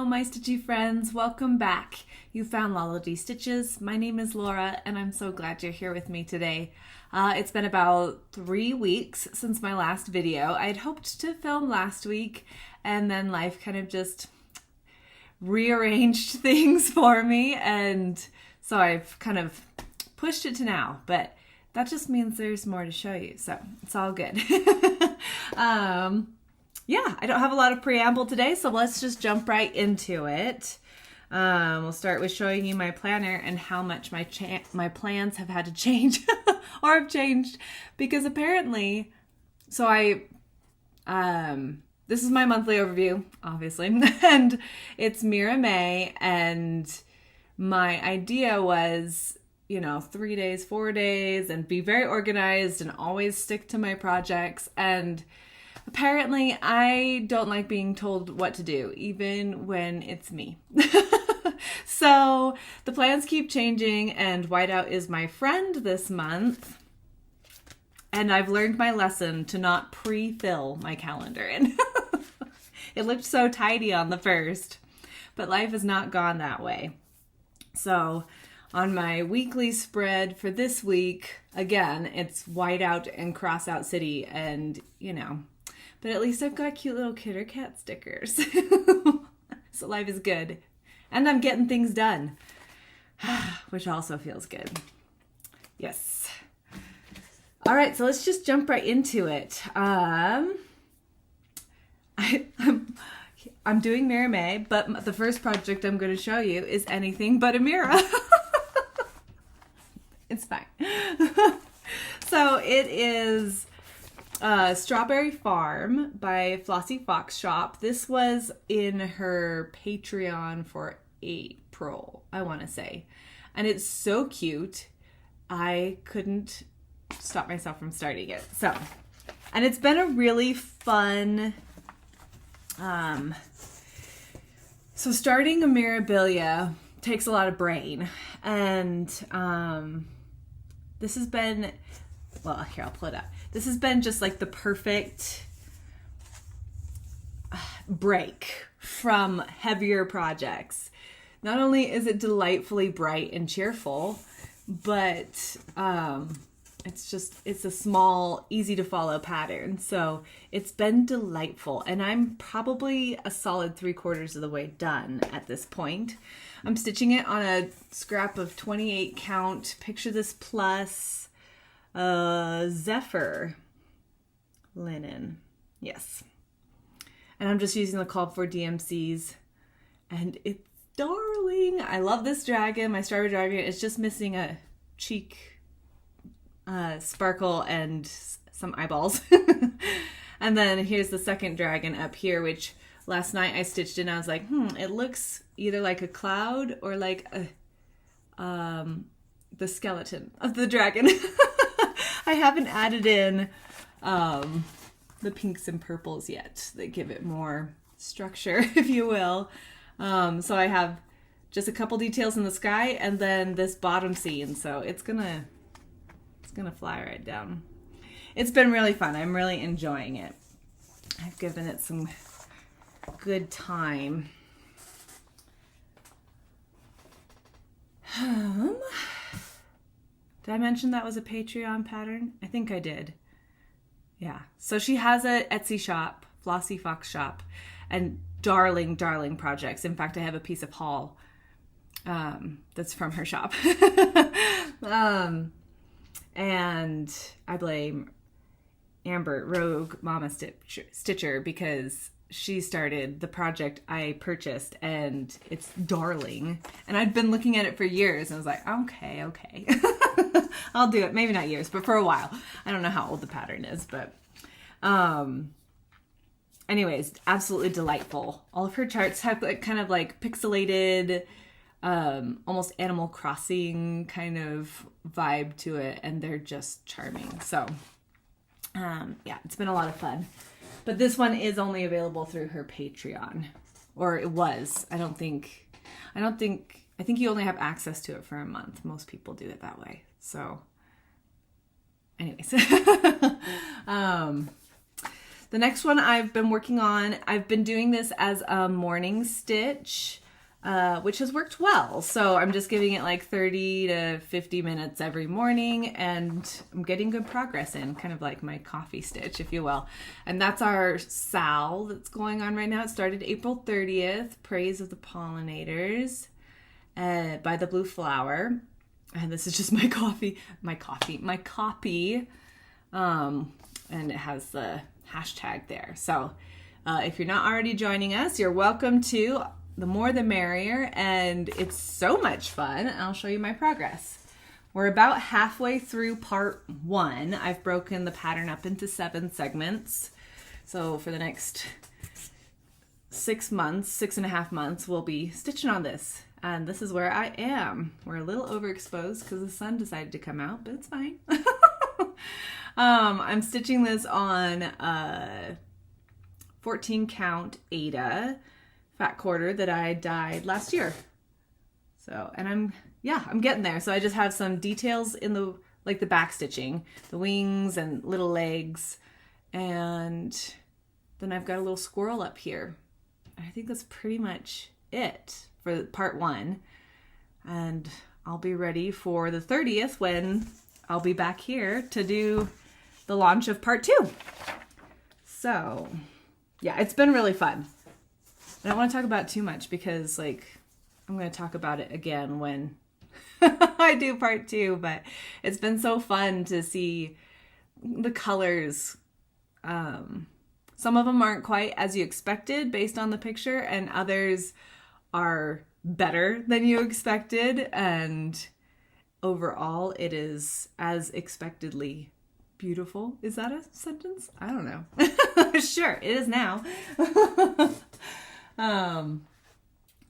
my Stitchy Friends. Welcome back. You found Lolody Stitches. My name is Laura, and I'm so glad you're here with me today. It's been about 3 weeks since my last video. I'd hoped to film last week, and then life kind of just rearranged things for me, and so I've kind of pushed it to now, but that just means there's more to show you, so it's all good. Yeah, I don't have a lot of preamble today, so let's just jump right into it. We'll start with showing you my planner and how much my plans have had to change or have changed, because apparently, so this is my monthly overview, obviously, and it's Mira May, and my idea was, 3 days, 4 days, and be very organized and always stick to my projects. And apparently I don't like being told what to do, even when it's me. So the plans keep changing, and whiteout is my friend this month. And I've learned my lesson to not pre-fill my calendar in. It looked so tidy on the first, but life has not gone that way. So on my weekly spread for this week, again, it's whiteout and crossout city, and but at least I've got cute little Kit or Kat stickers. So life is good. And I'm getting things done, which also feels good. Yes. All right, so let's just jump right into it. I'm doing Mira May, but the first project I'm going to show you is anything but a Mira. It's fine. So it is Strawberry Farm by Flossy Fox Shop. This was in her Patreon for April, I want to say. And it's so cute. I couldn't stop myself from starting it. And it's been a really fun, so starting a Mirabilia takes a lot of brain. And this has been, well, here, I'll pull it up. This has been just like the perfect break from heavier projects. Not only is it delightfully bright and cheerful, but it's a small, easy to follow pattern. So it's been delightful, and I'm probably a solid 3/4 of the way done at this point. I'm stitching it on a scrap of 28 count, picture this plus Zephyr linen. Yes. And I'm just using the called for DMCs, and it's darling. I love this dragon. My strawberry dragon is just missing a cheek sparkle and some eyeballs. And then here's the second dragon up here, which last night I stitched in. I was like, it looks either like a cloud or like the skeleton of the dragon. I haven't added in the pinks and purples yet that give it more structure, if you will. So I have just a couple details in the sky, and then this bottom scene. So it's gonna fly right down. It's been really fun. I'm really enjoying it. I've given it some good time. Did I mention that was a Patreon pattern? I think I did. Yeah. So she has a Etsy shop, Flossy Fox Shop, and darling, darling projects. In fact, I have a piece of haul that's from her shop. And I blame Amber, Rogue Mama Stitcher, because she started the project I purchased, and it's darling. And I'd been looking at it for years, and I was like, okay. I'll do it. Maybe not years, but for a while. I don't know how old the pattern is, but anyways, absolutely delightful. All of her charts have kind of like pixelated, almost Animal Crossing kind of vibe to it, and they're just charming. So yeah, it's been a lot of fun. But this one is only available through her Patreon, or it was. I think you only have access to it for a month. Most people do it that way. So anyways, The next one I've been working on, I've been doing this as a morning stitch, which has worked well. So I'm just giving it like 30 to 50 minutes every morning, and I'm getting good progress in, kind of like my coffee stitch, if you will. And that's our Sal that's going on right now. It started April 30th, Praise of the Pollinators by the Blue Flower. And this is just my copy. And it has the hashtag there. So if you're not already joining us, you're welcome to. The more the merrier, and it's so much fun. I'll show you my progress. We're about halfway through part 1. I've broken the pattern up into 7 segments. So for the next 6.5 months, we'll be stitching on this. And this is where I am. We're a little overexposed because the sun decided to come out, but it's fine. I'm stitching this on 14 count Aida fat quarter that I dyed last year. So, and I'm getting there. So I just have some details in the back stitching, the wings and little legs. And then I've got a little squirrel up here. I think that's pretty much it for part 1. And I'll be ready for the 30th when I'll be back here to do the launch of part 2. So yeah, it's been really fun. I don't want to talk about it too much because I'm going to talk about it again when I do part 2, but it's been so fun to see the colors. Some of them aren't quite as you expected based on the picture, and others are better than you expected. And overall, it is as expectedly beautiful. Is that a sentence? I don't know. Sure, it is now.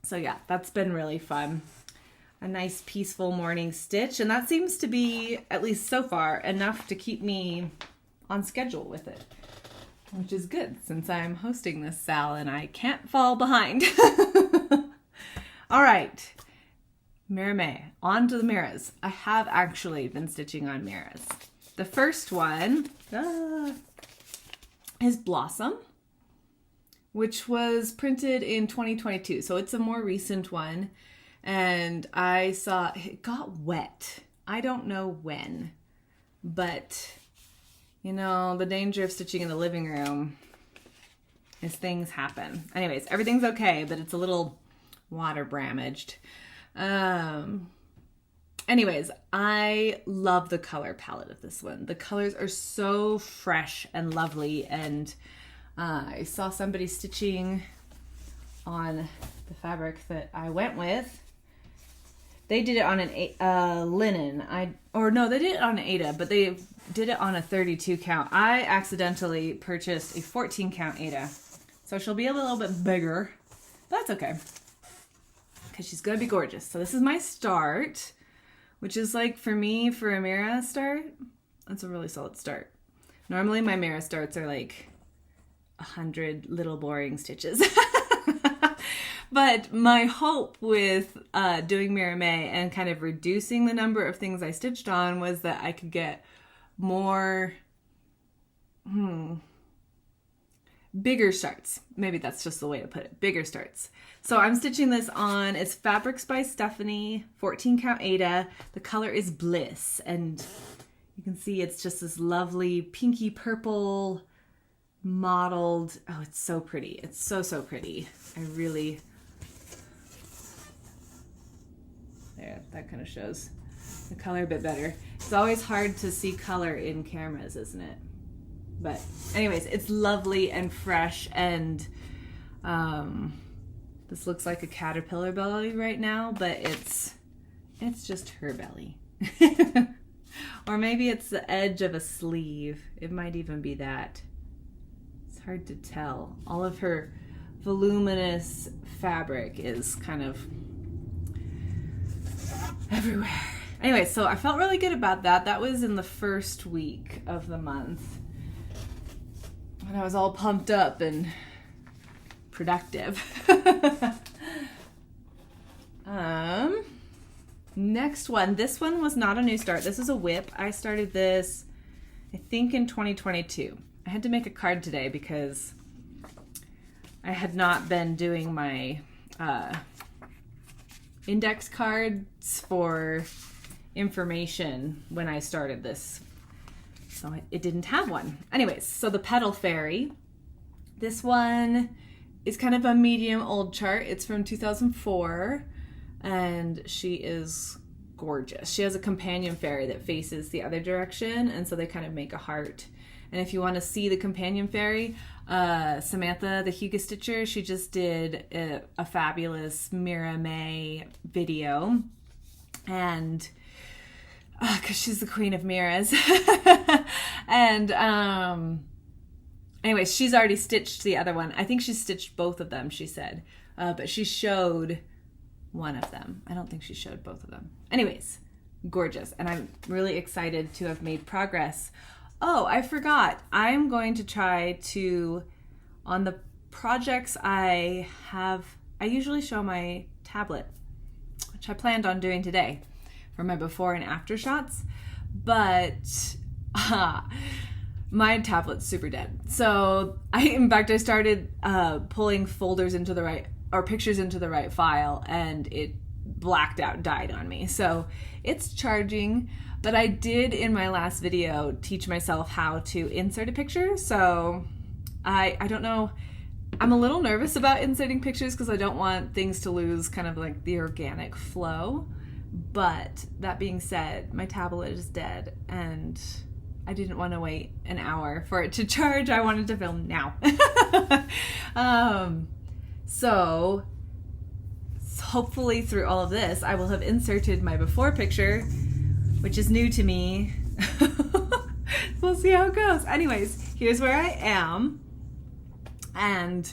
So yeah, that's been really fun. A nice peaceful morning stitch, and that seems to be, at least so far, enough to keep me on schedule with it, which is good since I'm hosting this Sal and I can't fall behind. All right, Mira May, on to the Miras. I have actually been stitching on Miras. The first one is Blossom, which was printed in 2022. So it's a more recent one. And I saw it got wet. I don't know when, but you know, the danger of stitching in the living room is things happen. Anyways, everything's okay, but it's a little water damaged. Anyways, I love the color palette of this one. The colors are so fresh and lovely, and I saw somebody stitching on the fabric that I went with. They did it on an linen. They did it on an Aida, but they did it on a 32 count. I accidentally purchased a 14 count Aida, so she'll be a little bit bigger, but that's okay because she's gonna be gorgeous. So this is my start, which is like, for me, for a Mira start, that's a really solid start. Normally my Mira starts are like 100 little boring stitches. But my hope with doing Mira May and kind of reducing the number of things I stitched on was that I could get more bigger starts. Maybe that's just the way to put it. Bigger starts. So I'm stitching this on, it's Fabrics by Stephanie, 14 count Aida. The color is Bliss, and you can see it's just this lovely pinky purple mottled. Oh, it's so pretty. It's so pretty. There, that kind of shows the color a bit better. It's always hard to see color in cameras, isn't it? But anyways, it's lovely and fresh, and this looks like a caterpillar belly right now, but it's just her belly. Or maybe it's the edge of a sleeve. It might even be that. It's hard to tell. All of her voluminous fabric is kind of everywhere. Anyway, so I felt really good about that. That was in the first week of the month. And I was all pumped up and productive. Next one. This one was not a new start. This is a whip. I started this, I think, in 2022. I had to make a card today because I had not been doing my index cards for information when I started this. So it didn't have one. Anyways, so the Petal Fairy. This one is kind of a medium old chart. It's from 2004 and she is gorgeous. She has a companion fairy that faces the other direction, and so they kind of make a heart. And if you want to see the companion fairy, Samantha, the Hugo Stitcher, she just did a fabulous Mira May video. And because she's the queen of Miras. And anyways, she's already stitched the other one. I think she stitched both of them, she said. But she showed one of them. I don't think she showed both of them. Anyways, gorgeous. And I'm really excited to have made progress. Oh, I forgot. I'm going to try to, on the projects I have, I usually show my tablet, which I planned on doing today for my before and after shots, but my tablet's super dead. So in fact, I started pulling folders into the right, or pictures into the right file, and it blacked out, died on me. So it's charging, but I did in my last video teach myself how to insert a picture. So I don't know, I'm a little nervous about inserting pictures because I don't want things to lose kind of like the organic flow. But that being said, my tablet is dead and I didn't want to wait an hour for it to charge. I wanted to film now. So hopefully through all of this, I will have inserted my before picture, which is new to me. We'll see how it goes. Anyways, here's where I am. And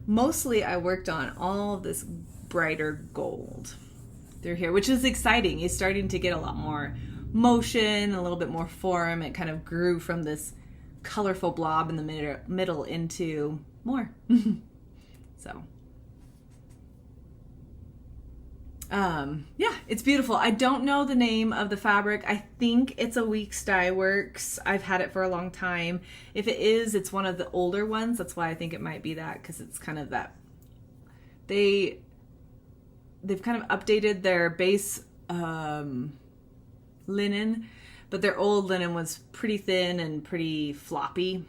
mostly I worked on all of this brighter gold through here, which is exciting. He's starting to get a lot more motion, a little bit more form. It kind of grew from this colorful blob in the middle into more. So yeah, it's beautiful. I don't know the name of the fabric. I think it's a Weeks Dye Works. I've had it for a long time. If it is, it's one of the older ones. That's why I think it might be that, because it's kind of that. They've kind of updated their base linen, but their old linen was pretty thin and pretty floppy.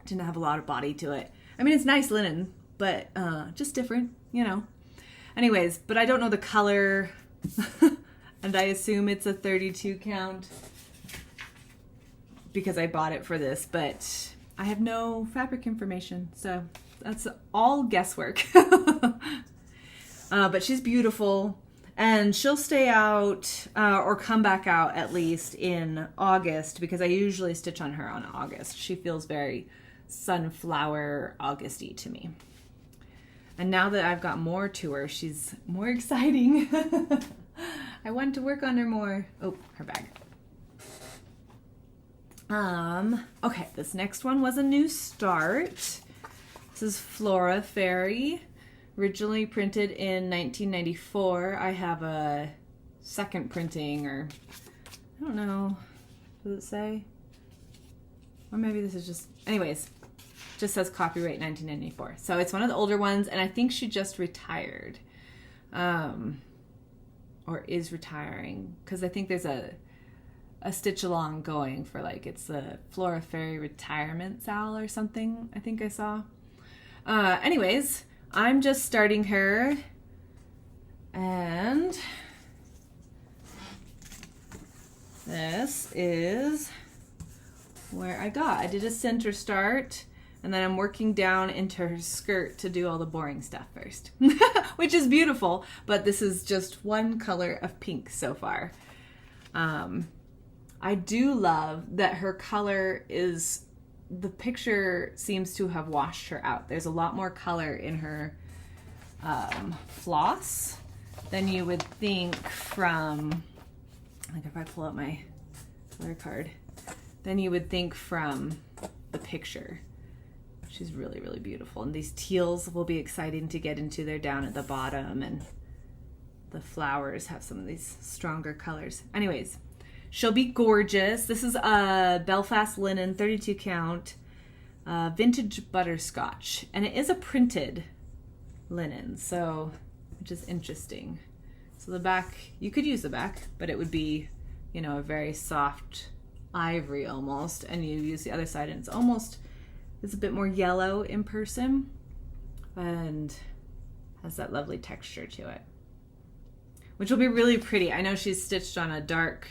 Didn't have a lot of body to it. I mean, it's nice linen, but just different, you know. Anyways, but I don't know the color, and I assume it's a 32 count because I bought it for this, but I have no fabric information, so that's all guesswork. But she's beautiful, and she'll stay out or come back out at least in August, because I usually stitch on her on August. She feels very sunflower Augusty to me. And now that I've got more to her, she's more exciting. I want to work on her more. Oh, her bag. Okay, this next one was a new start. This is Flora Fairy, originally printed in 1994. I have a second printing, or I don't know, does it say? Or maybe this is just, anyways. Just says copyright 1994. So it's one of the older ones, and I think she just retired. Or is retiring, because I think there's a stitch along going for, like, it's the Flora Fairy retirement sale or something, I think I saw. Anyways, I'm just starting her, and this is where I did a center start. And then I'm working down into her skirt to do all the boring stuff first, which is beautiful, but this is just one color of pink so far. I do love that her color is, the picture seems to have washed her out. There's a lot more color in her floss than you would think from, like if I pull out my color card, than you would think from the picture. She's really, really beautiful. And these teals will be exciting to get into. They're down at the bottom, and the flowers have some of these stronger colors. Anyways, she'll be gorgeous. This is a Belfast linen 32 count. vintage butterscotch, and it is a printed linen, so which is interesting. So the back, you could use the back, but it would be, you know, a very soft ivory almost, and you use the other side and it's a bit more yellow in person and has that lovely texture to it, which will be really pretty. I know she's stitched on a dark,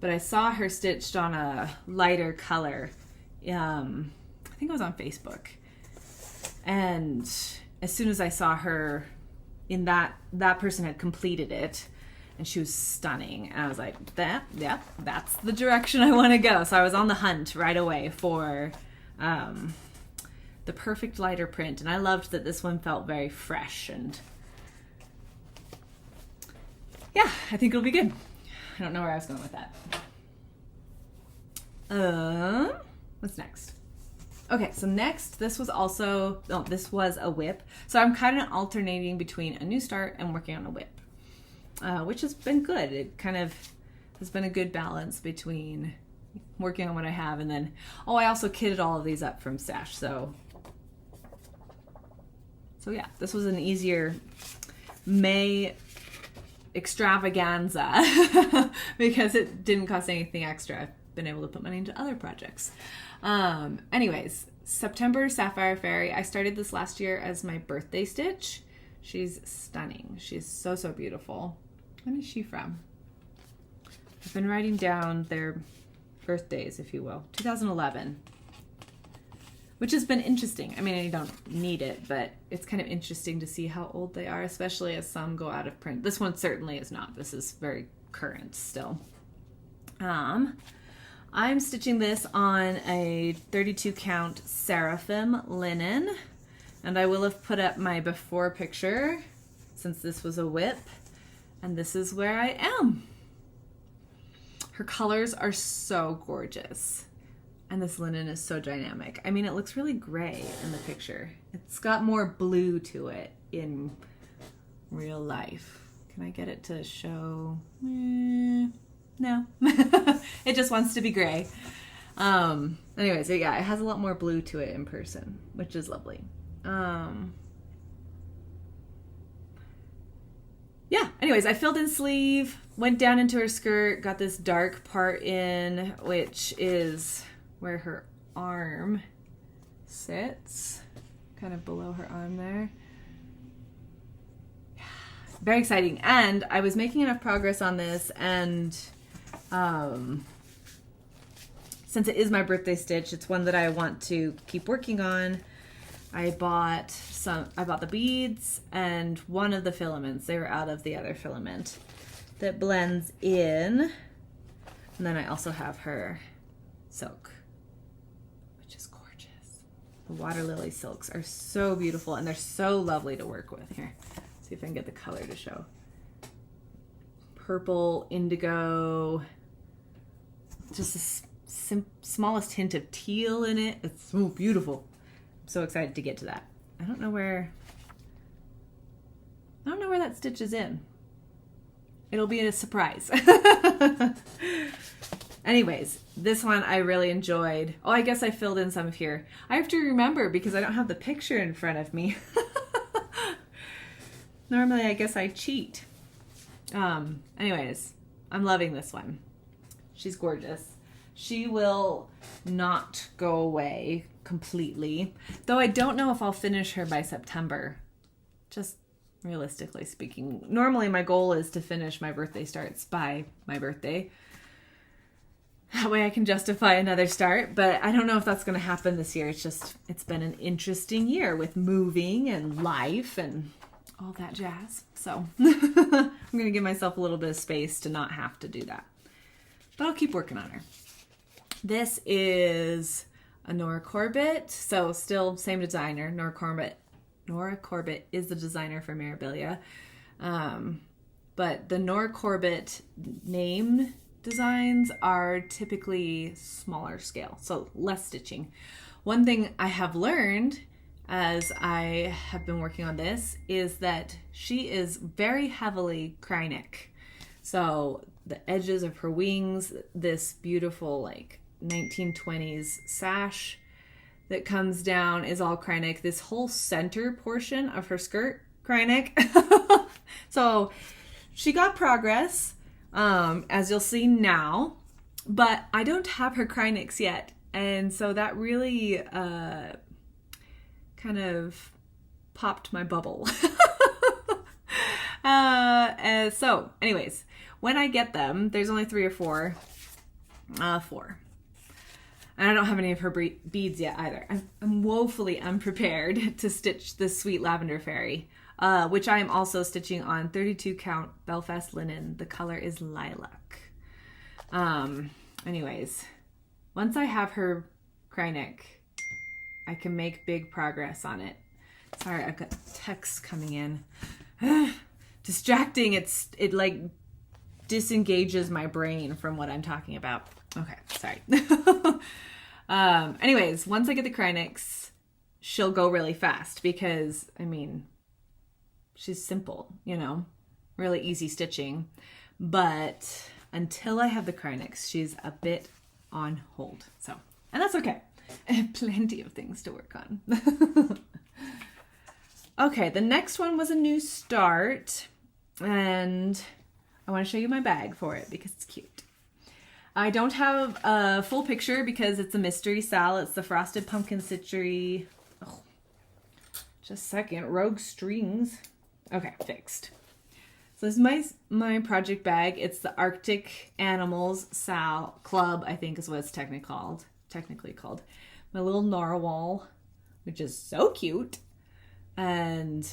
but I saw her stitched on a lighter color. I think it was on Facebook, and as soon as I saw her in that person had completed it, and she was stunning, and I was like, that's the direction I want to go. So I was on the hunt right away for the perfect lighter print, and I loved that this one felt very fresh, and yeah, I think it'll be good. I don't know where I was going with that. What's next? Okay, so next, this was a whip. So I'm kind of alternating between a new start and working on a whip, which has been good. It kind of has been a good balance between working on what I have and then, I also kitted all of these up from stash. So yeah, this was an easier May extravaganza because it didn't cost anything extra. I've been able to put money into other projects. Anyways, September Sapphire Fairy. I started this last year as my birthday stitch. She's stunning. She's so, so beautiful. When is she from? I've been writing down their birthdays, if you will. 2011. Which has been interesting. I mean, I don't need it, but it's kind of interesting to see how old they are, especially as some go out of print. This one certainly is not. This is very current still. I'm stitching this on a 32 count Seraphim linen, and I will have put up my before picture since this was a whip, and this is where I am. Her colors are so gorgeous, and this linen is so dynamic. I mean, it looks really gray in the picture. It's got more blue to it in real life. Can I get it to show? No. It just wants to be gray. Anyways, so yeah, it has a lot more blue to it in person, which is lovely. Yeah, anyways, I filled in sleeve, went down into her skirt, got this dark part in, which is where her arm sits, kind of below her arm there. Very exciting. And I was making enough progress on this, and since it is my birthday stitch, it's one that I want to keep working on. I bought the beads and one of the filaments. They were out of the other filament that blends in. And then I also have her silk, which is gorgeous. The water lily silks are so beautiful, and they're so lovely to work with. Here, see if I can get the color to show. Purple, indigo, just the smallest hint of teal in it. It's so beautiful. I'm so excited to get to that. I don't know where that stitch is in. It'll be a surprise. Anyways, this one I really enjoyed. Oh, I guess I filled in some of here. I have to remember because I don't have the picture in front of me. Normally, I guess I cheat. Anyways, I'm loving this one. She's gorgeous. She will not go away completely, though I don't know if I'll finish her by September, just realistically speaking. Normally my goal is to finish my birthday starts by my birthday. That way I can justify another start, but I don't know if that's going to happen this year. It's been an interesting year with moving and life and all that jazz. So I'm going to give myself a little bit of space to not have to do that, but I'll keep working on her. This is a Nora Corbett, so still same designer, Nora Corbett. Nora Corbett is the designer for Mirabilia, but the Nora Corbett name designs are typically smaller scale, so less stitching. One thing I have learned as I have been working on this is that she is very heavily cryneck. So the edges of her wings, this beautiful like 1920s sash, that comes down is all Krynic. This whole center portion of her skirt, Krynic. So she got progress, as you'll see now, but I don't have her Krynics yet. And so that really kind of popped my bubble. So anyways, when I get them, there's only 3 or 4. 4. And I don't have any of her beads yet either. I'm woefully unprepared to stitch this sweet Lavender Fairy, which I am also stitching on 32 count Belfast linen. The color is lilac. Anyways, once I have her Krynic, I can make big progress on it. Sorry, I've got texts coming in. Distracting. It like disengages my brain from what I'm talking about. Okay, sorry. Anyways, once I get the Krynics, she'll go really fast because, I mean, she's simple, you know, really easy stitching. But until I have the Krynics, she's a bit on hold. So, and that's okay. I have plenty of things to work on. Okay, the next one was a new start, and I want to show you my bag for it because it's cute. I don't have a full picture because it's a mystery sal. It's the Frosted Pumpkin Stitchery. Oh, just a second. Rogue Strings. Okay, fixed. So this is my project bag. It's the Arctic Animals Sal Club, I think is what it's technically called. My little narwhal, which is so cute. And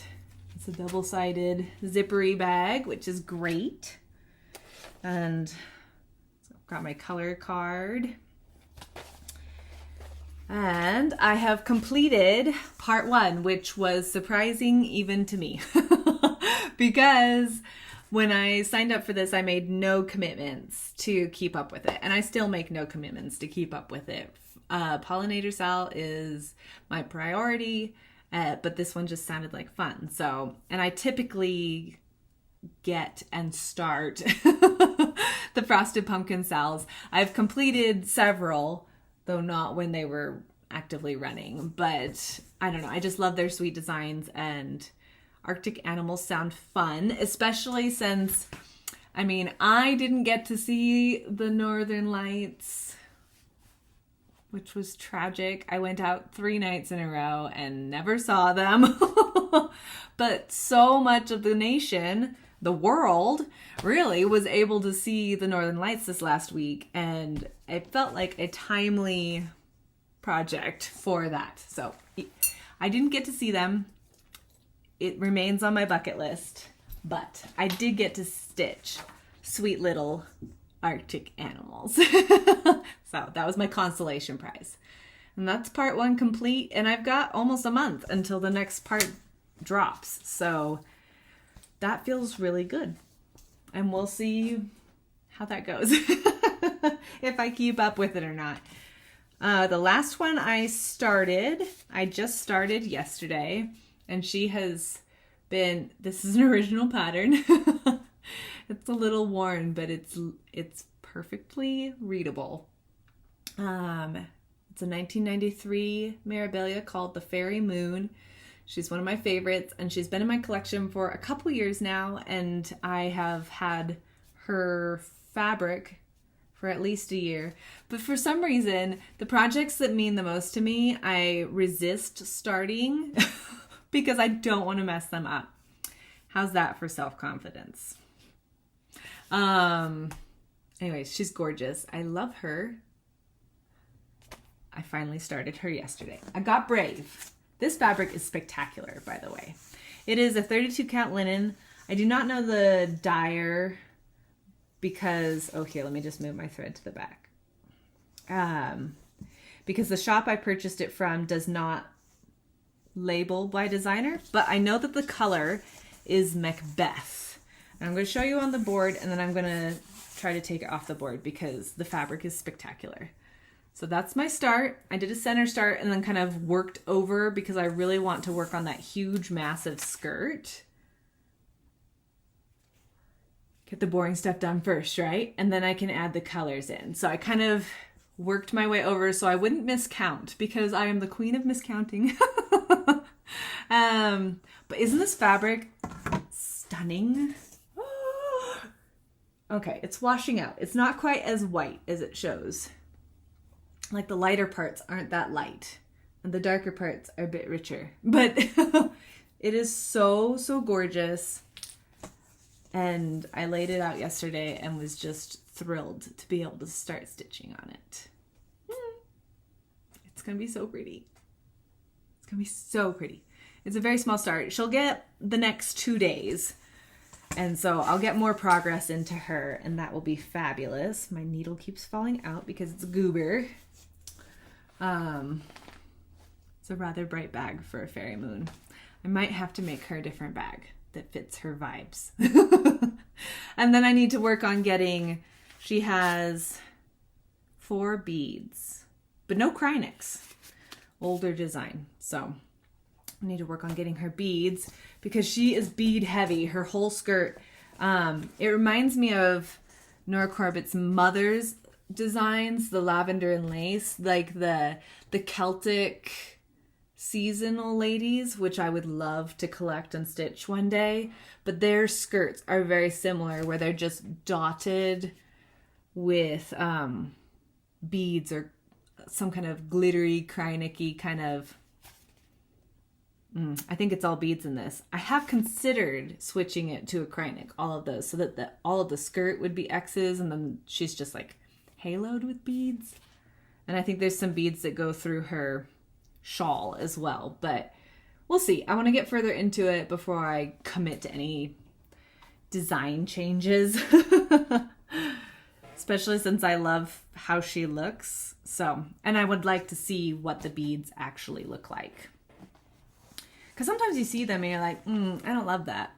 it's a double-sided zippery bag, which is great. And I've got my color card. And I have completed part 1, which was surprising even to me. Because when I signed up for this, I made no commitments to keep up with it. And I still make no commitments to keep up with it. Pollinator Sal is my priority, but this one just sounded like fun. So, and I typically get and start the Frosted Pumpkin Sals. I've completed several, though not when they were actively running. But I don't know, I just love their sweet designs, and Arctic animals sound fun, especially since, I mean, I didn't get to see the Northern Lights, which was tragic. I went out 3 nights in a row and never saw them. But so much of the nation, the world, really was able to see the Northern Lights this last week, and it felt like a timely project for that. So I didn't get to see them. It remains on my bucket list, but I did get to stitch sweet little Arctic animals. So that was my consolation prize. And that's part 1 complete, and I've got almost a month until the next part drops. So that feels really good. And we'll see how that goes. If I keep up with it or not. The last one I just started yesterday, and she has been, this is an original pattern. It's a little worn, but it's perfectly readable. It's a 1993 Mirabilia called the Fairy Moon. She's one of my favorites, and she's been in my collection for a couple years now, and I have had her fabric for at least a year. But for some reason, the projects that mean the most to me, I resist starting because I don't want to mess them up. How's that for self-confidence? Anyways, she's gorgeous. I love her. I finally started her yesterday. I got brave. This fabric is spectacular, by the way. It is a 32 count linen. I do not know the dyer because, okay, let me just move my thread to the back. Because the shop I purchased it from does not label by designer, but I know that the color is Macbeth. And I'm going to show you on the board, and then I'm going to try to take it off the board because the fabric is spectacular. So that's my start. I did a center start and then kind of worked over because I really want to work on that huge, massive skirt. Get the boring stuff done first, right? And then I can add the colors in. So I kind of worked my way over so I wouldn't miscount because I am the queen of miscounting. But isn't this fabric stunning? Okay, it's washing out. It's not quite as white as it shows. Like the lighter parts aren't that light and the darker parts are a bit richer, but it is so, so gorgeous. And I laid it out yesterday and was just thrilled to be able to start stitching on it. It's gonna be so pretty. It's gonna be so pretty. It's a very small start. She'll get the next 2 days. And so I'll get more progress into her and that will be fabulous. My needle keeps falling out because it's a goober. It's a rather bright bag for a fairy moon. I might have to make her a different bag that fits her vibes. And then I need to work on getting, she has 4 beads, but no Krynics. Older design. So I need to work on getting her beads because she is bead heavy. Her whole skirt, it reminds me of Nora Corbett's mother's designs, the lavender and lace, like the Celtic seasonal ladies, which I would love to collect and stitch one day. But their skirts are very similar, where they're just dotted with beads or some kind of glittery, Krynic-y kind of. I think it's all beads in this. I have considered switching it to a Krynic, all of those, so that all of the skirt would be X's, and then she's just like haloed with beads. And I think there's some beads that go through her shawl as well, but we'll see. I want to get further into it before I commit to any design changes, especially since I love how she looks. So, and I would like to see what the beads actually look like. Because sometimes you see them and you're like, I don't love that.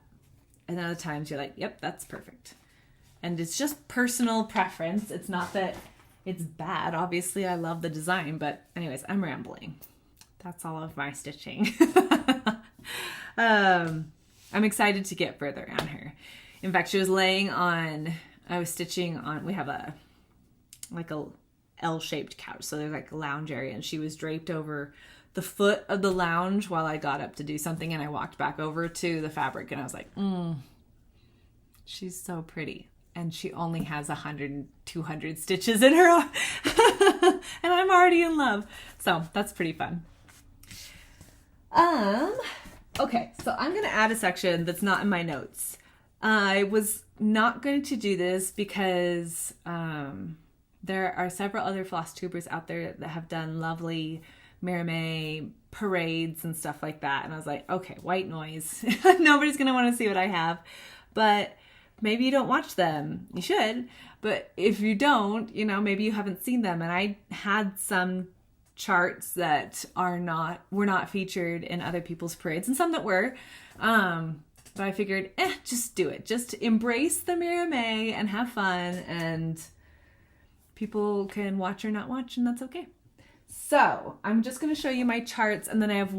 And other times you're like, yep, that's perfect. And it's just personal preference. It's not that it's bad. Obviously, I love the design. But anyways, I'm rambling. That's all of my stitching. I'm excited to get further on her. In fact, she was laying on, I was stitching on, we have a L-shaped couch. So there's like a lounge area, and she was draped over the foot of the lounge while I got up to do something, and I walked back over to the fabric and I was like, she's so pretty. And she only has 100, 200 stitches in her. And I'm already in love. So that's pretty fun. Okay, so I'm going to add a section that's not in my notes. I was not going to do this because there are several other floss tubers out there that have done lovely Mira May parades and stuff like that. And I was like, okay, white noise. Nobody's going to want to see what I have. But maybe you don't watch them. You should. But if you don't, maybe you haven't seen them. And I had some charts that were not featured in other people's parades, and some that were. But I figured, just do it. Just embrace the Mira May and have fun. And people can watch or not watch, and that's okay. So I'm just going to show you my charts, and then I have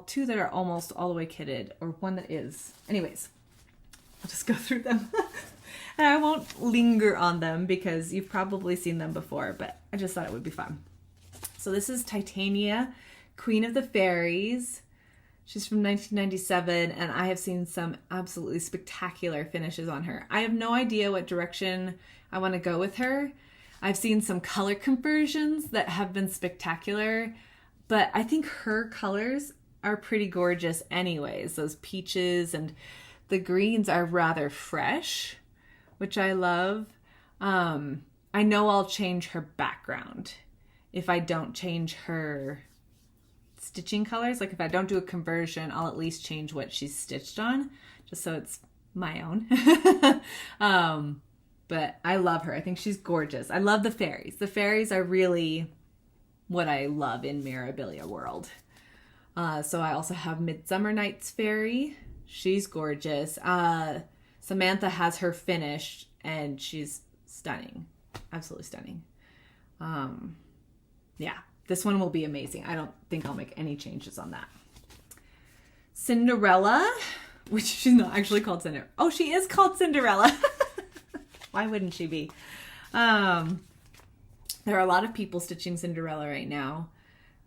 two that are almost all the way kitted, or one that is. Anyways, I'll just go through them. And I won't linger on them because you've probably seen them before, but I just thought it would be fun. So this is Titania, Queen of the Fairies. She's from 1997, and I have seen some absolutely spectacular finishes on her. I have no idea what direction I want to go with her. I've seen some color conversions that have been spectacular, but I think her colors are pretty gorgeous anyways. Those peaches and the greens are rather fresh, which I love. I know I'll change her background if I don't change her stitching colors. Like if I don't do a conversion, I'll at least change what she's stitched on, just so it's my own. But I love her. I think she's gorgeous. I love the fairies. The fairies are really what I love in Mirabilia world. So I also have Midsummer Night's Fairy. She's gorgeous. Samantha has her finished, and she's stunning. Absolutely stunning. Yeah, this one will be amazing. I don't think I'll make any changes on that. Cinderella, which she's not actually called Cinderella. Oh, she is called Cinderella. Why wouldn't she be? There are a lot of people stitching Cinderella right now.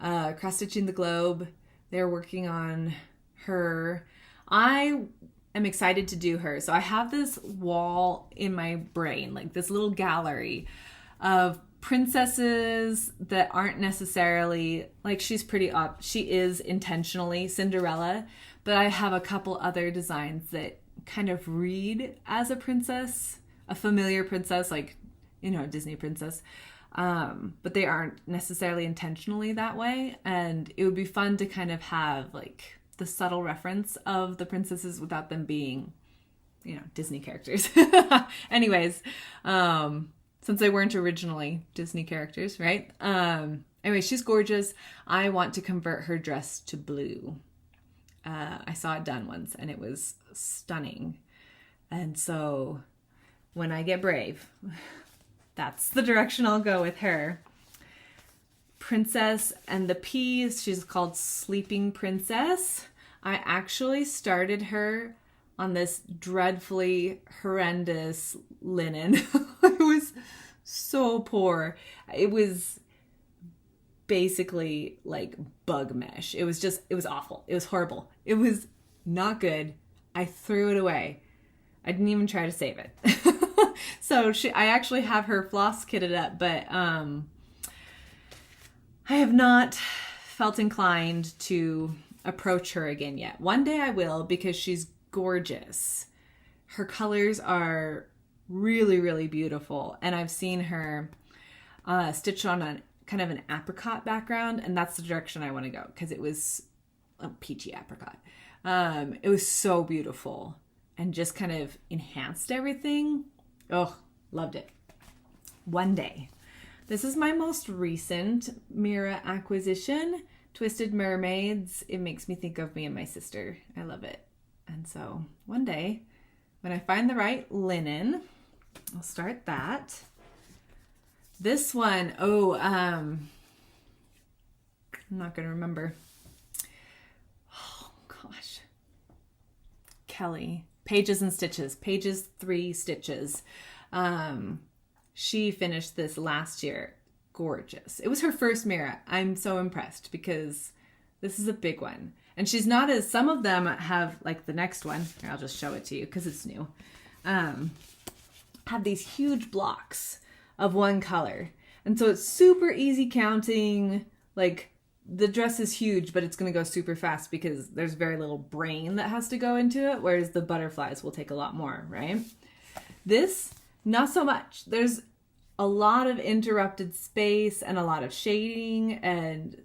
Cross Stitching the Globe, they're working on her. I am excited to do her. So I have this wall in my brain, like this little gallery of princesses that aren't necessarily, like, she's pretty up. She is intentionally Cinderella, but I have a couple other designs that kind of read as a princess, a familiar princess, like, you know, a Disney princess. But they aren't necessarily intentionally that way. And it would be fun to kind of have like the subtle reference of the princesses without them being, you know, Disney characters. Anyways, since they weren't originally Disney characters, right? Anyway, she's gorgeous. I want to convert her dress to blue. I saw it done once and it was stunning. And so when I get brave, that's the direction I'll go with her. Princess and the Peas, she's called Sleeping Princess. I actually started her on this dreadfully horrendous linen. It was so poor. It was basically like bug mesh. It was awful. It was horrible. It was not good. I threw it away. I didn't even try to save it. So I actually have her floss kitted up, but I have not felt inclined to approach her again yet. One day I will, because she's gorgeous. Her colors are really, really beautiful. And I've seen her stitched on a kind of an apricot background, and that's the direction I want to go, because it was a peachy apricot. It was so beautiful and just kind of enhanced everything. Oh, loved it. One day. This is my most recent Mira acquisition, Twisted Mermaids. It makes me think of me and my sister. I love it. And so one day, when I find the right linen, I'll start that. This one, I'm not going to remember. Oh, gosh. Kelly. Pages and Stitches. Pages 3 Stitches. She finished this last year. Gorgeous. It was her first Mira. I'm so impressed because this is a big one. And she's not as, some of them have, like the next one. Here, I'll just show it to you because it's new. Have these huge blocks of one color. And so it's super easy counting. Like, the dress is huge, but it's going to go super fast because there's very little brain that has to go into it, whereas the butterflies will take a lot more, right? This, not so much. There's a lot of interrupted space and a lot of shading, and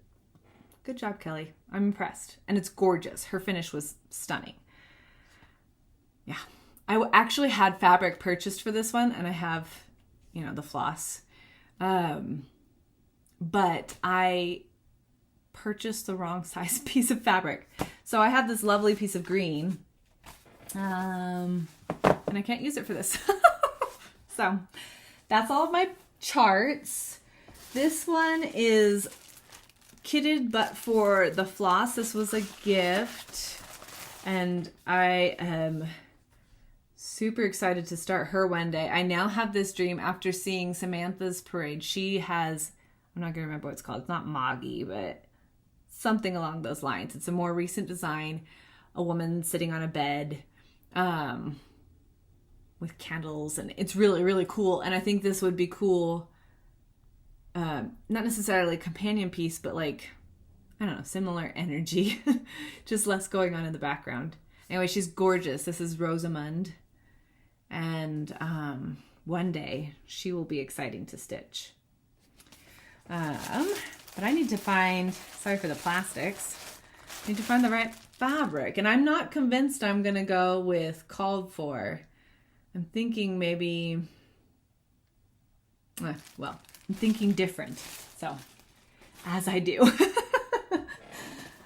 good job, Kelly. I'm impressed. And it's gorgeous. Her finish was stunning. Yeah. I actually had fabric purchased for this one, and I have, you know, the floss. But I purchased the wrong size piece of fabric. So I have this lovely piece of green, and I can't use it for this. So that's all of my charts. This one is kitted, but for the floss. This was a gift, and I am super excited to start her one day. I now have this dream after seeing Samantha's parade. She has, I'm not going to remember what it's called. It's not Moggy, but something along those lines. It's a more recent design. A woman sitting on a bed with candles, and it's really, really cool. And I think this would be cool. Not necessarily a companion piece, but like, I don't know, similar energy. Just less going on in the background. Anyway, she's gorgeous. This is Rosamund. And one day she will be exciting to stitch. But I need to find, sorry for the plastics, I need to find the right fabric. And I'm not convinced I'm going to go with called for. I'm thinking maybe, well, I'm thinking different. So, as I do. All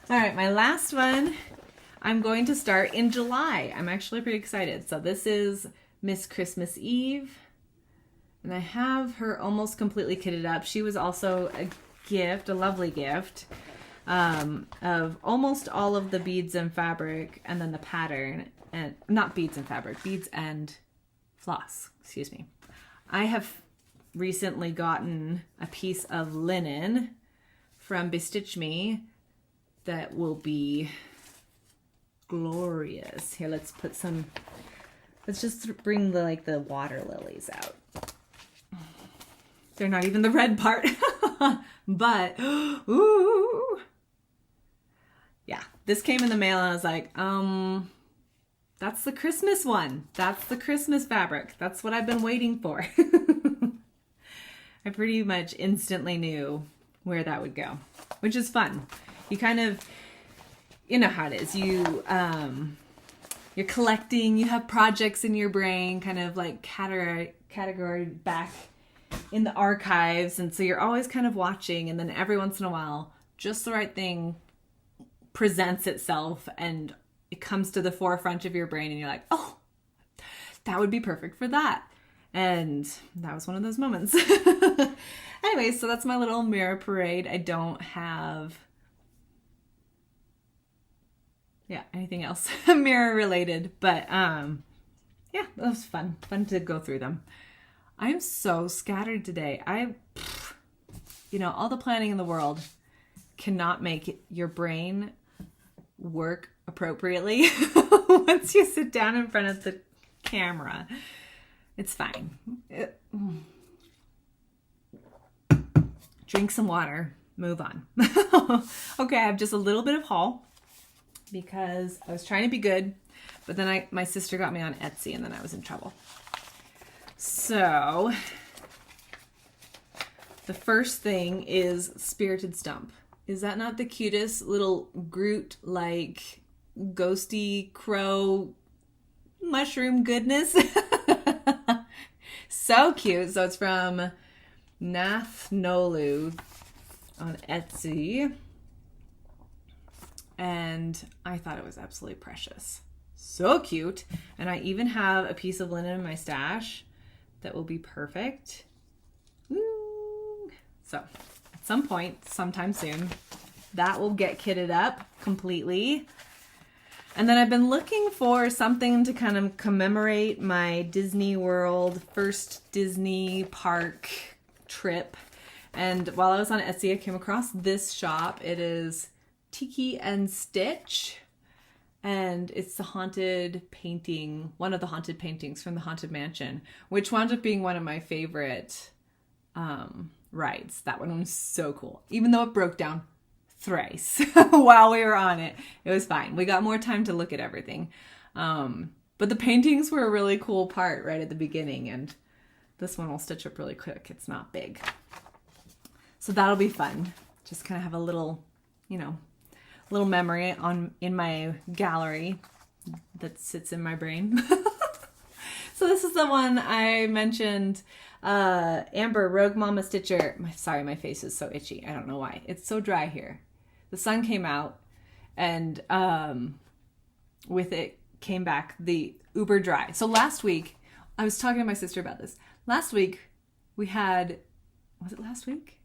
right, my last one, I'm going to start in July. I'm actually pretty excited. So this is Miss Christmas Eve. And I have her almost completely kitted up. She was also a gift, a lovely gift, of almost all of the beads and fabric, and then the pattern, and not beads and fabric, beads and floss, excuse me. I have recently gotten a piece of linen from Bestitch Me that will be glorious. Here, let's just bring the water lilies out. They're not even the red part, but ooh. Yeah, this came in the mail and I was like, that's the Christmas one. That's the Christmas fabric. That's what I've been waiting for. I pretty much instantly knew where that would go, which is fun. You kind of, you know how it is. You're collecting, you have projects in your brain kind of like category back in the archives. And so you're always kind of watching, and then every once in a while, just the right thing presents itself and it comes to the forefront of your brain and you're like, oh, that would be perfect for that. And that was one of those moments. Anyway, so that's my little mirror parade. I don't have, anything else mirror related, but yeah, that was fun to go through them. I'm so scattered today. All the planning in the world cannot make your brain work appropriately once you sit down in front of the camera. It's fine. Drink some water. Move on. Okay, I have just a little bit of haul because I was trying to be good, but then my sister got me on Etsy and then I was in trouble. So the first thing is Spirited Stump. Is that not the cutest little Groot-like ghosty crow mushroom goodness? So cute. So it's from Nath Nolu on Etsy. And I thought it was absolutely precious. So cute. And I even have a piece of linen in my stash that will be perfect. Woo. So at some point, sometime soon, that will get kitted up completely. And then I've been looking for something to kind of commemorate my Disney World first Disney park trip. And while I was on Etsy, I came across this shop. It is Tiki and Stitch. And it's the haunted painting, one of the haunted paintings from the Haunted Mansion, which wound up being one of my favorite rides. That one was so cool. Even though it broke down thrice while we were on it. It was fine. We got more time to look at everything. But the paintings were a really cool part right at the beginning, and this one will stitch up really quick. It's not big. So that'll be fun. Just kind of have a little, little memory in my gallery that sits in my brain. So this is the one I mentioned, Amber Rogue Mama Stitcher. Sorry, my face is so itchy. I don't know why. It's so dry here. The sun came out, and with it came back the uber dry. So last week, I was talking to my sister about this. Last week, we had, was it last week?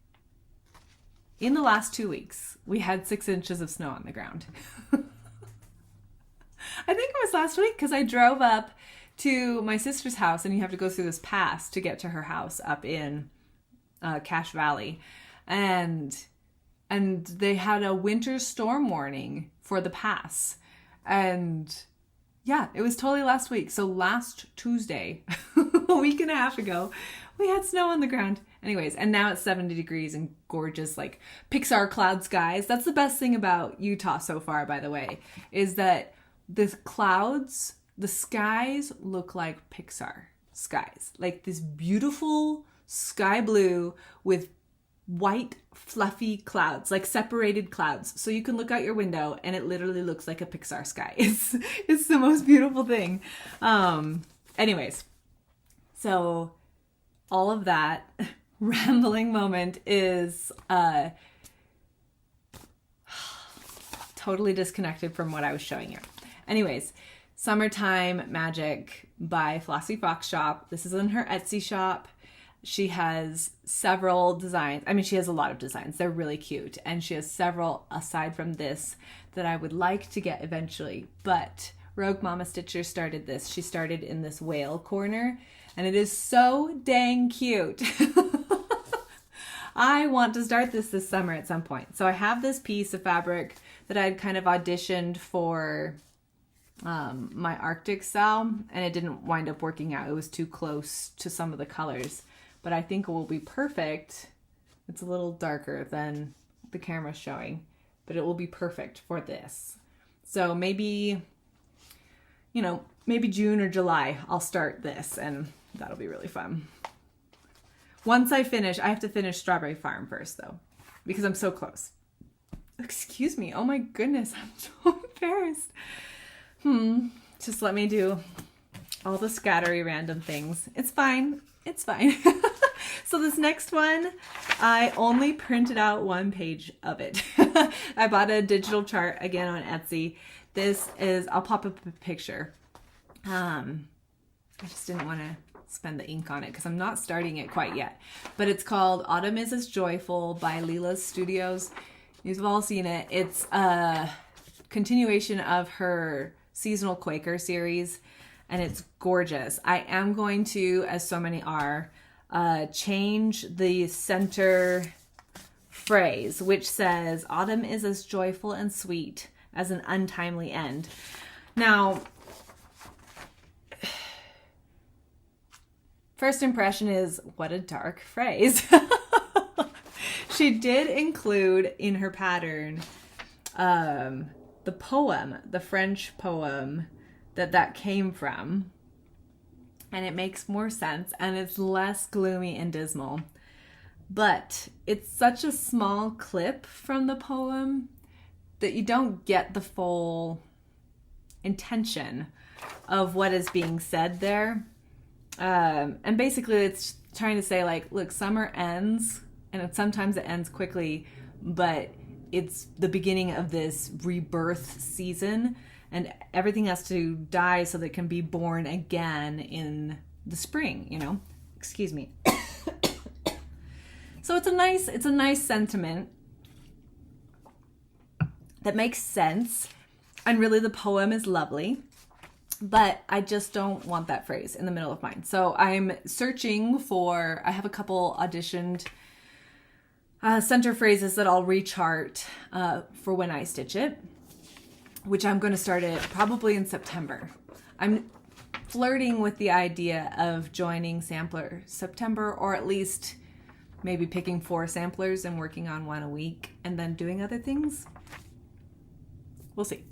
In the last 2 weeks, we had 6 inches of snow on the ground. I think it was last week because I drove up to my sister's house, and you have to go through this pass to get to her house up in Cache Valley. And they had a winter storm warning for the pass. And yeah, it was totally last week. So last Tuesday, a week and a half ago, we had snow on the ground. Anyways, and now it's 70 degrees and gorgeous, like Pixar cloud skies. That's the best thing about Utah so far, by the way, is that the clouds, the skies look like Pixar skies. Like this beautiful sky blue with white fluffy clouds, like separated clouds. So you can look out your window and it literally looks like a Pixar sky. It's the most beautiful thing. Anyways, so all of that rambling moment is totally disconnected from what I was showing you. Anyways, Summertime Magic by Flossy Fox Shop. This is in her Etsy shop. She has several designs. I mean, she has a lot of designs. They're really cute. And she has several aside from this that I would like to get eventually. But Rogue Mama Stitcher started this. She started in this whale corner. and it is so dang cute. I want to start this summer at some point. So I have this piece of fabric that I'd kind of auditioned for my Arctic cell, and it didn't wind up working out. It was too close to some of the colors, but I think it will be perfect. It's a little darker than the camera's showing, but it will be perfect for this. So maybe, you know, maybe June or July, I'll start this, and that'll be really fun. Once I finish, I have to finish Strawberry Farm first though, because I'm so close. Excuse me. Oh my goodness. I'm so embarrassed. Just let me do all the scattery random things. It's fine. It's fine. So this next one, I only printed out one page of it. I bought a digital chart again on Etsy. This is, I'll pop up a picture. I just didn't want to spend the ink on it because I'm not starting it quite yet. But it's called Autumn is as Joyful by Leela's Studios. You've all seen it. It's a continuation of her seasonal Quaker series, and it's gorgeous. I am going to, as so many are, change the center phrase, which says, autumn is as joyful and sweet as an untimely end. Now, first impression is, what a dark phrase. She did include in her pattern the poem, the French poem that came from. And it makes more sense, and it's less gloomy and dismal. But it's such a small clip from the poem that you don't get the full intention of what is being said there. And basically it's trying to say, like, look, summer ends, and sometimes it ends quickly, but it's the beginning of this rebirth season, and everything has to die so that it can be born again in the spring, you know? Excuse me. So it's a nice sentiment that makes sense, and really the poem is lovely. But I just don't want that phrase in the middle of mine. So I'm searching for, I have a couple auditioned center phrases that I'll rechart for when I stitch it, which I'm going to start it probably in September. I'm flirting with the idea of joining Sampler September, or at least maybe picking 4 samplers and working on one a week and then doing other things. We'll see.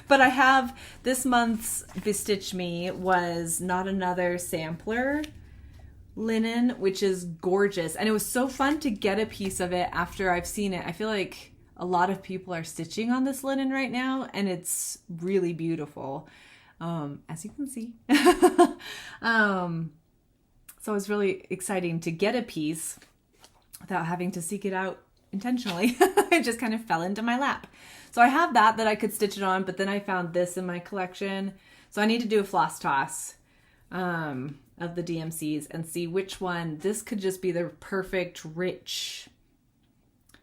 But I have this month's Bestitch Me was Not Another Sampler linen, which is gorgeous. And it was so fun to get a piece of it after I've seen it. I feel like a lot of people are stitching on this linen right now, and it's really beautiful, as you can see. So it's really exciting to get a piece without having to seek it out intentionally. It just kind of fell into my lap. So I have that I could stitch it on, but then I found this in my collection. So I need to do a floss toss of the DMCs and see which one. This could just be the perfect, rich,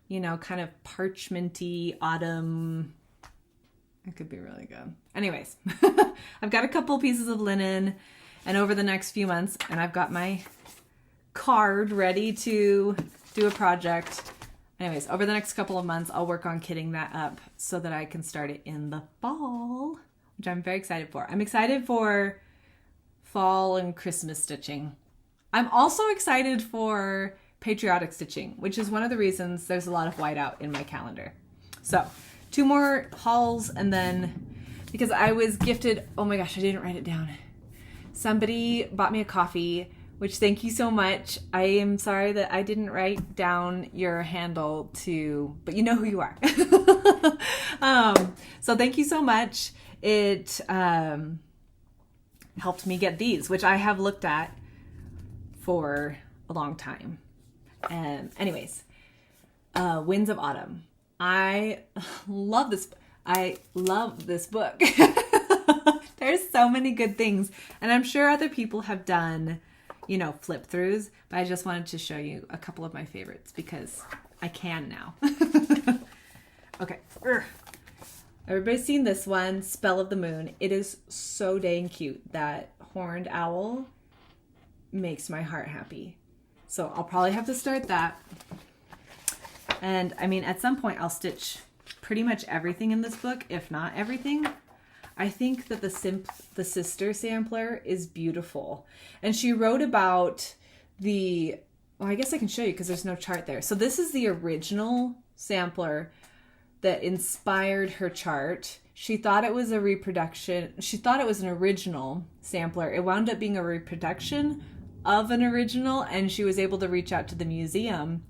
you know, kind of parchmenty autumn. It could be really good. Anyways, I've got a couple pieces of linen, and over the next few months, and I've got my card ready to do a project. Anyways, over the next couple of months, I'll work on kitting that up so that I can start it in the fall, which I'm very excited for. I'm excited for fall and Christmas stitching. I'm also excited for patriotic stitching, which is one of the reasons there's a lot of whiteout in my calendar. So 2 more hauls, and then, because I was gifted, oh my gosh, I didn't write it down. Somebody bought me a coffee, which, thank you so much. I am sorry that I didn't write down your handle but you know who you are. So thank you so much. It helped me get these, which I have looked at for a long time. Anyways, Winds of Autumn. I love this. I love this book. There's so many good things, and I'm sure other people have done, you know, flip throughs, but I just wanted to show you a couple of my favorites because I can now. Okay. Everybody's seen this one, Spell of the Moon. It is so dang cute. That horned owl makes my heart happy. So I'll probably have to start that. And I mean, at some point I'll stitch pretty much everything in this book, if not everything. I think that the sister sampler is beautiful. And she wrote about well, I guess I can show you because there's no chart there. So this is the original sampler that inspired her chart. She thought it was a reproduction. She thought it was an original sampler. It wound up being a reproduction of an original, and she was able to reach out to the museum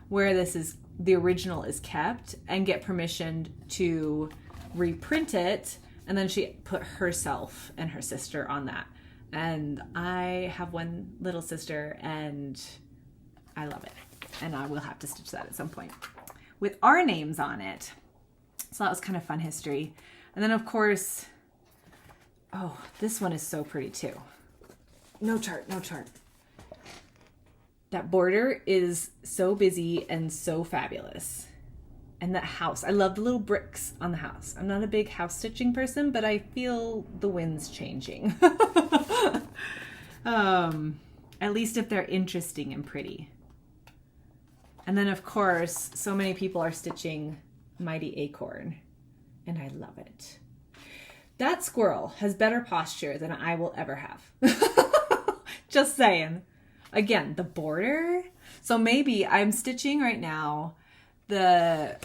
where the original is kept and get permission to reprint it. And then she put herself and her sister on that. And I have one little sister and I love it. And I will have to stitch that at some point with our names on it. So that was kind of fun history. And then of course, oh, this one is so pretty too. No chart, no chart. That border is so busy and so fabulous. And that house, I love the little bricks on the house. I'm not a big house stitching person, but I feel the wind's changing. At least if they're interesting and pretty. And then of course, so many people are stitching Mighty Acorn, and I love it. That squirrel has better posture than I will ever have. Just saying. Again, the border. So maybe I'm stitching right now the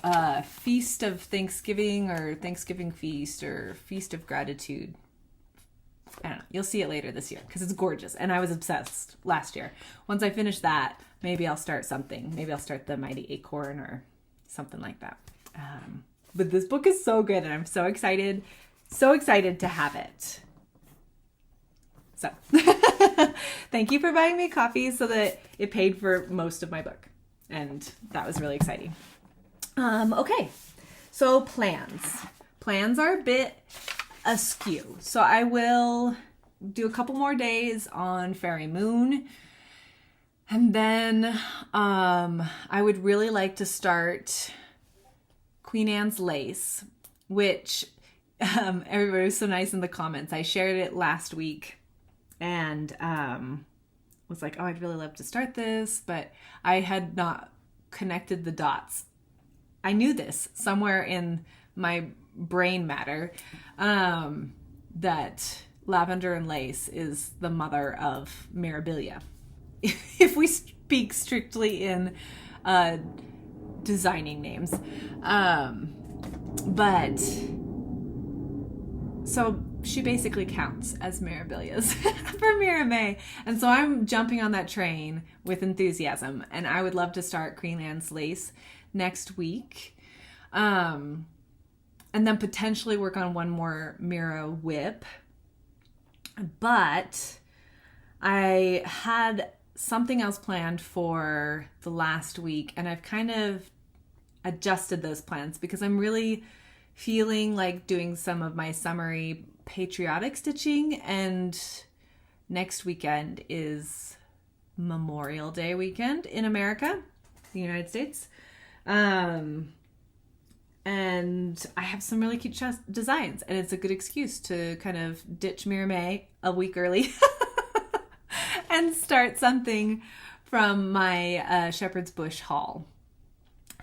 Feast of Thanksgiving or Thanksgiving Feast or Feast of Gratitude. I don't know. You'll see it later this year because it's gorgeous. And I was obsessed last year. Once I finish that, maybe I'll start something. Maybe I'll start the Mighty Acorn or something like that. But this book is so good and I'm so excited to have it. So thank you for buying me coffee so that it paid for most of my book. And that was really exciting. Okay, so plans. Plans are a bit askew. So I will do a couple more days on Fairy Moon. And then I would really like to start Queen Anne's Lace, which everybody was so nice in the comments. I shared it last week and was like, oh, I'd really love to start this, but I had not connected the dots. I knew this somewhere in my brain matter, that Lavender and Lace is the mother of Mirabilia. If we speak strictly in designing names. But so she basically counts as Mirabilia's for Mira May. And so I'm jumping on that train with enthusiasm. And I would love to start Queen Anne's Lace next week. And then potentially work on one more Mira whip. But I had something else planned for the last week. And I've kind of adjusted those plans because I'm really feeling like doing some of my summery patriotic stitching, and next weekend is Memorial Day weekend in America, the United States. And I have some really cute designs, and it's a good excuse to kind of ditch Mira May a week early and start something from my Shepherd's Bush haul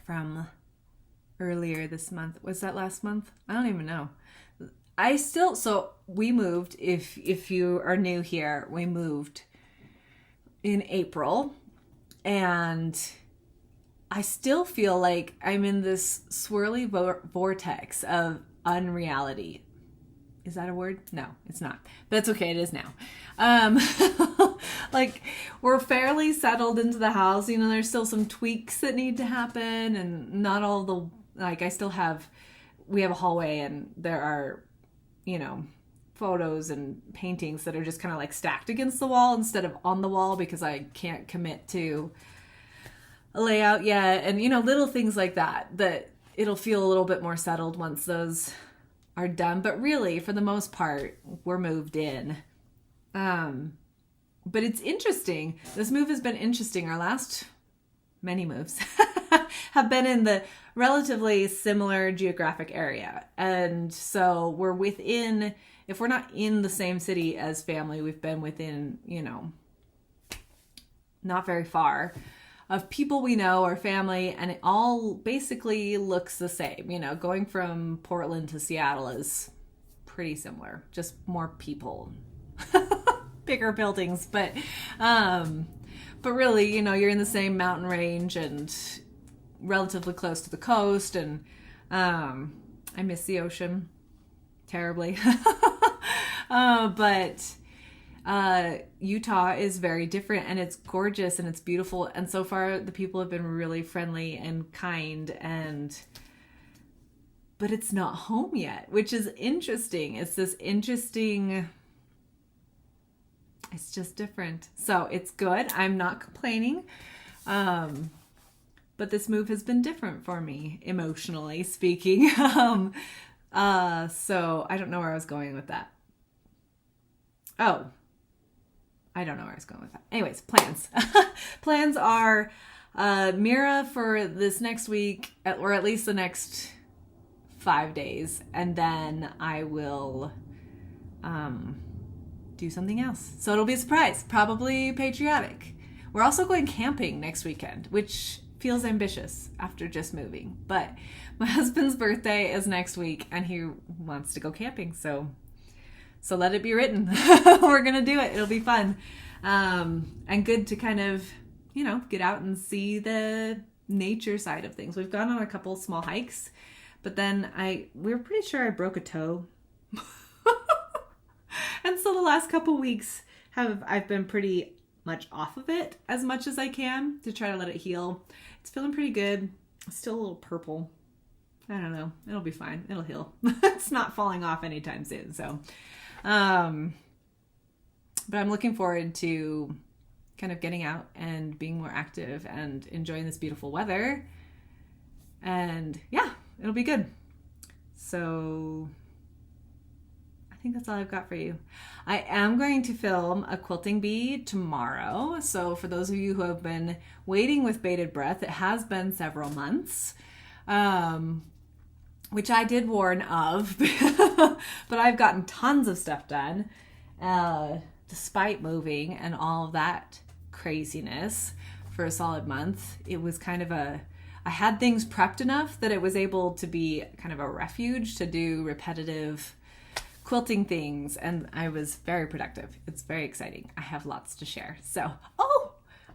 from earlier this month. Was that last month? I don't even know. So we moved, if you are new here, we moved in April, and I still feel like I'm in this swirly vortex of unreality. Is that a word? No, it's not. But it's okay, it is now. Like, we're fairly settled into the house. You know, there's still some tweaks that need to happen, and not all the, like, we have a hallway, and there are, you know, photos and paintings that are just kind of like stacked against the wall instead of on the wall because I can't commit to a layout yet. And, you know, little things like that it'll feel a little bit more settled once those are done. But really, for the most part, we're moved in. But it's interesting. This move has been interesting. Our last many moves have been in the relatively similar geographic area. And so we're within, if we're not in the same city as family, we've been within, you know, not very far, of people we know or family, and it all basically looks the same. You know, going from Portland to Seattle is pretty similar, just more people, bigger buildings, but really, you know, you're in the same mountain range and relatively close to the coast, and I miss the ocean terribly. But Utah is very different, and it's gorgeous and it's beautiful, and so far the people have been really friendly and kind, but it's not home yet, which is interesting. It's this interesting, it's just different. So it's good. I'm not complaining. But this move has been different for me, emotionally speaking. So I don't know where I was going with that. Oh, I don't know where I was going with that. Anyways, plans. Plans are Mira for this next week, or at least the next 5 days. And then I will do something else. So it'll be a surprise, probably patriotic. We're also going camping next weekend, which feels ambitious after just moving. But my husband's birthday is next week, and he wants to go camping. So let it be written. We're going to do it. It'll be fun. And good to kind of, you know, get out and see the nature side of things. We've gone on a couple small hikes, but then we're pretty sure I broke a toe. And so the last couple weeks I've been pretty much off of it as much as I can to try to let it heal. It's feeling pretty good. It's still a little purple. I don't know. It'll be fine. It'll heal. It's not falling off anytime soon. So, but I'm looking forward to kind of getting out and being more active and enjoying this beautiful weather. And yeah, it'll be good. So I think that's all I've got for you. I am going to film a quilting bee tomorrow. So for those of you who have been waiting with bated breath, it has been several months, which I did warn of, but I've gotten tons of stuff done, despite moving and all of that craziness for a solid month. It was kind of I had things prepped enough that it was able to be kind of a refuge to do repetitive quilting things, and I was very productive. It's very exciting. I have lots to share. So,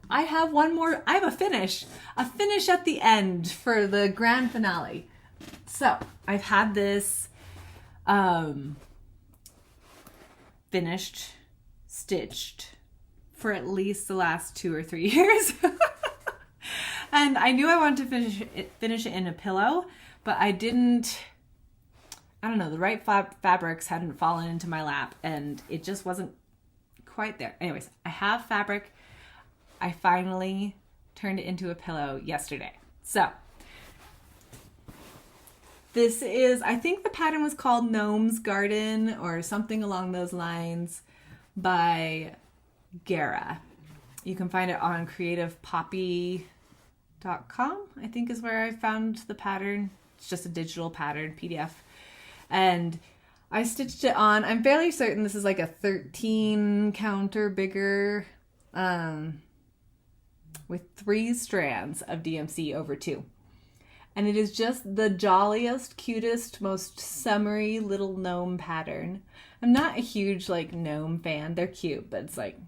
I have one more. I have a finish at the end for the grand finale. So I've had this finished, stitched for at least the last 2 or 3 years. And I knew I wanted to finish it in a pillow, but I didn't. I don't know, the right fabrics hadn't fallen into my lap, and it just wasn't quite there. Anyways, I have fabric. I finally turned it into a pillow yesterday. So this is, I think the pattern was called Gnome's Garden or something along those lines by Gara. You can find it on creativepoppy.com, I think is where I found the pattern. It's just a digital pattern, PDF. And I stitched it on, I'm fairly certain this is like a 13 counter bigger, with 3 strands of DMC over 2. And it is just the jolliest, cutest, most summery little gnome pattern. I'm not a huge like gnome fan. They're cute, but it's like,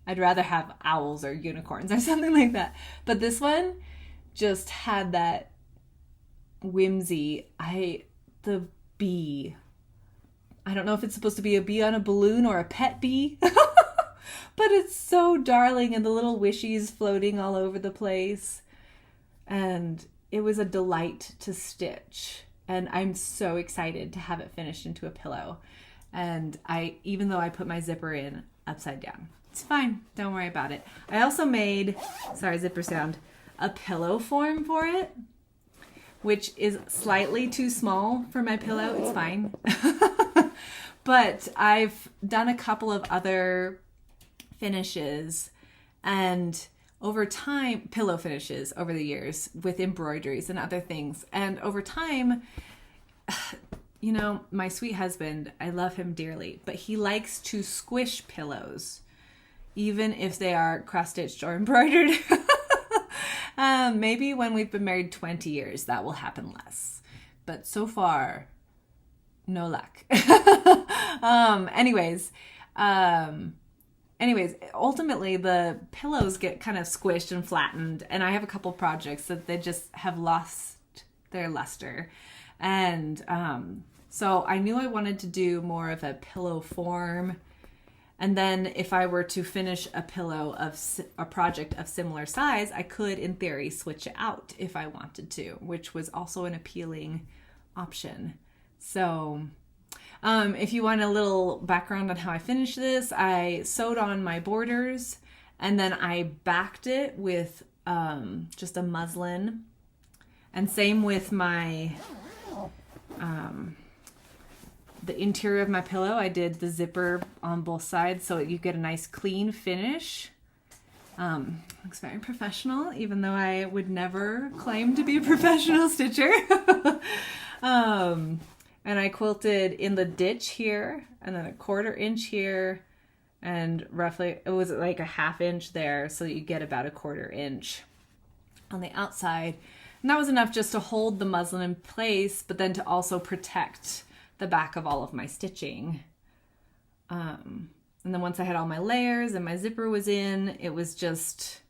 I'd rather have owls or unicorns or something like that. But this one just had that whimsy. The bee. I don't know if it's supposed to be a bee on a balloon or a pet bee, but it's so darling, and the little wishies floating all over the place. And it was a delight to stitch. And I'm so excited to have it finished into a pillow. And even though I put my zipper in upside down, it's fine. Don't worry about it. I also made, sorry, zipper sound, a pillow form for it, which is slightly too small for my pillow. It's fine. But I've done a couple of other finishes and over time, pillow finishes over the years with embroideries and other things. And over time, you know, my sweet husband, I love him dearly, but he likes to squish pillows even if they are cross-stitched or embroidered. Maybe when we've been married 20 years, that will happen less. But so far, no luck. Anyways, ultimately the pillows get kind of squished and flattened, and I have a couple projects that they just have lost their luster. And so I knew I wanted to do more of a pillow form. And then if I were to finish a pillow of a project of similar size, I could, in theory, switch it out if I wanted to, which was also an appealing option. So if you want a little background on how I finished this, I sewed on my borders and then I backed it with just a muslin. And same with my the interior of my pillow. I did the zipper on both sides so you get a nice clean finish. Looks very professional, even though I would never claim to be a professional stitcher. And I quilted in the ditch here, and then a 1/4 inch here, and roughly, it was like a 1/2 inch there, so you get about a 1/4 inch on the outside. And that was enough just to hold the muslin in place, but then to also protect the back of all of my stitching. And then once I had all my layers and my zipper was in, it was just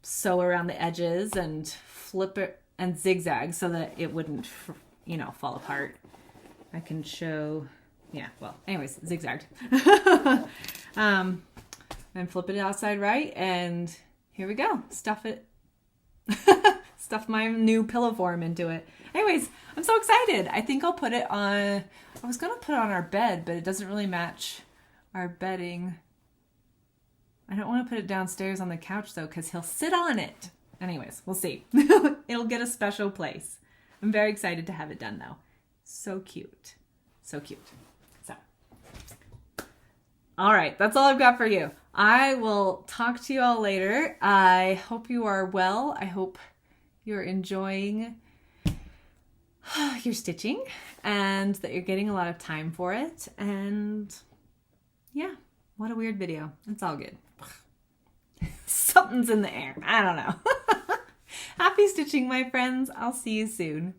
sew around the edges and flip it and zigzag so that it wouldn't, fall apart. I can show, anyways, zigzagged. And flip it outside right, and here we go. Stuff it. Stuff my new pillow form into it. Anyways, I'm so excited. I think I'll put it on, I was going to put it on our bed, but it doesn't really match our bedding. I don't want to put it downstairs on the couch though, because he'll sit on it. Anyways, we'll see. It'll get a special place. I'm very excited to have it done though. So cute. So cute. So, all right, that's all I've got for you. I will talk to you all later. I hope you are well. I hope you're enjoying your stitching and that you're getting a lot of time for it. And yeah, what a weird video. It's all good. Something's in the air. I don't know. Happy stitching, my friends. I'll see you soon.